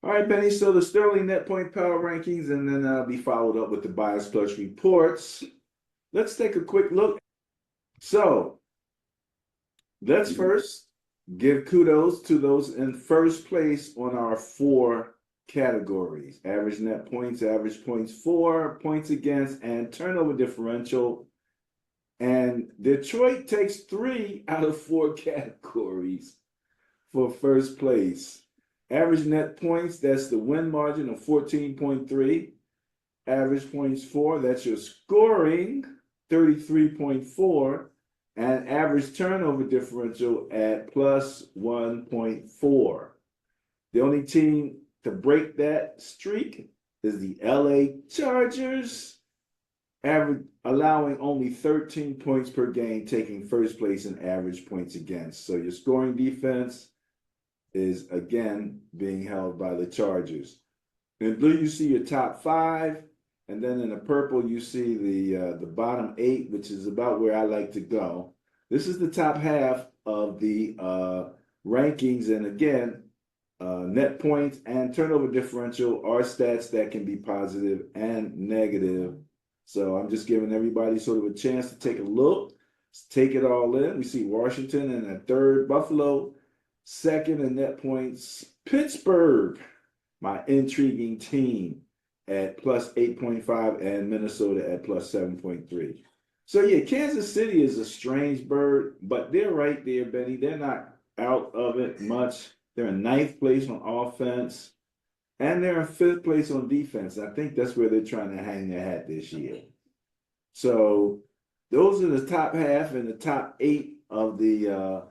All right, Benny. So the Sterling net point power rankings, and then I'll be followed up with the bias plus reports. Let's take a quick look. So let's first give kudos to those in first place on our four categories: average net points, average points for, points against, and turnover differential. And Detroit takes 3 out of 4 categories for first place. Average net points, that's the win margin of 14.3. Average points for, that's your scoring, 33.4. And average turnover differential at plus 1.4. The only team to break that streak is the LA Chargers, average allowing only 13 points per game, taking first place in average points against. So your scoring defense is again being held by the Chargers. In blue, you see your top 5, and then in the purple, you see the bottom 8, which is about where I like to go. This is the top half of the rankings, and again, net points and turnover differential are stats that can be positive and negative. So I'm just giving everybody sort of a chance to take a look, take it all in. We see Washington in at third, Buffalo second in net points, Pittsburgh, my intriguing team, at plus 8.5, and Minnesota at plus 7.3. So yeah, Kansas City is a strange bird, but they're right there, Benny. They're not out of it much. They're in 9th place on offense, and they're in 5th place on defense. I think that's where they're trying to hang their hat this year. So those are the top half and the top 8 of the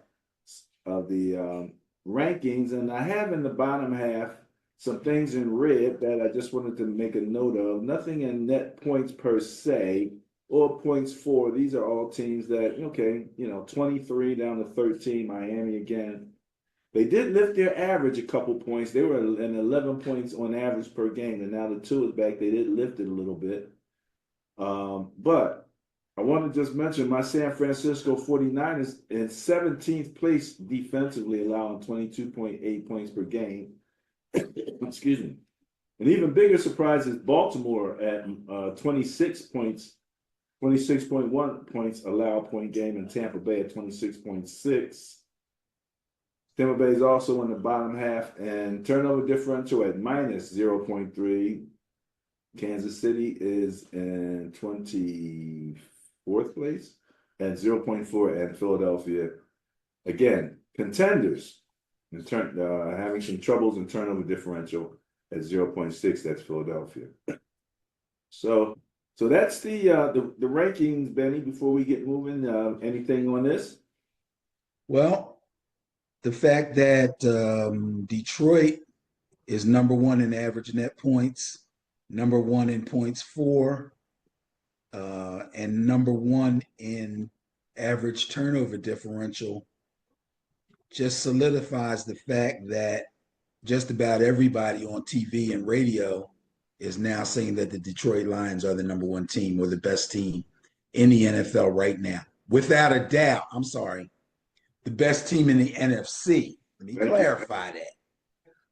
rankings, and I have in the bottom half some things in red that I just wanted to make a note of. Nothing in net points per se or points for. These are all teams that, okay, 23 down to 13, Miami again. They did lift their average a couple points. They were in 11 points on average per game, and now the 2 is back. They did lift it a little bit. But I want to just mention my San Francisco 49ers in 17th place defensively, allowing 22.8 points per game. Excuse me. An even bigger surprise is Baltimore at 26 points, 26.1 points allowed point game, and Tampa Bay at 26.6. Tampa Bay is also in the bottom half, and turnover differential at minus 0.3. Kansas City is in 24th place at 0.4, and Philadelphia, again, contenders, having some troubles in turnover differential at 0.6. That's Philadelphia. So that's the rankings, Benny. Before we get moving, anything on this? Well, the fact that Detroit is number 1 in average net points, number 1 in points for, and number 1 in average turnover differential just solidifies the fact that just about everybody on TV and radio is now saying that the Detroit Lions are the number 1 team or the best team in the NFL right now. Without a doubt, I'm sorry, the best team in the NFC. Let me clarify that.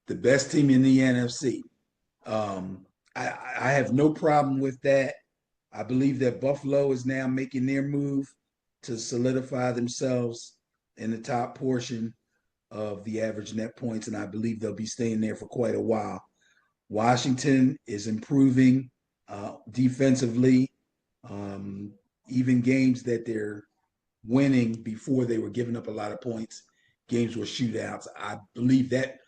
The best team in the NFC. I have no problem with that. I believe that Buffalo is now making their move to solidify themselves in the top portion of the average net points, and I believe they'll be staying there for quite a while. Washington is improving defensively. Even games that they're winning before they were giving up a lot of points, games were shootouts. I believe that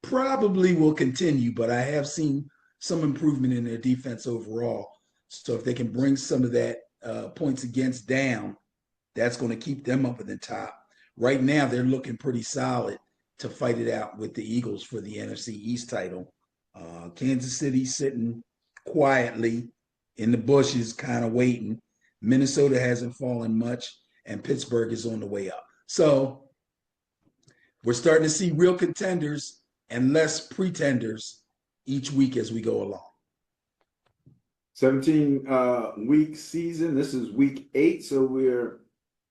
probably will continue, but I have seen some improvement in their defense overall. So if they can bring some of that points against down, that's going to keep them up at the top. Right now, they're looking pretty solid to fight it out with the Eagles for the NFC East title. Kansas City sitting quietly in the bushes, kind of waiting. Minnesota hasn't fallen much, and Pittsburgh is on the way up. So we're starting to see real contenders and less pretenders each week as we go along. 17-week season. This is week 8, so we're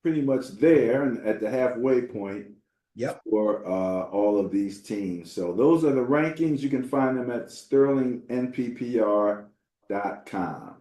pretty much there and at the halfway point. Yep. for all of these teams. So those are the rankings. You can find them at sterlingnppr.com.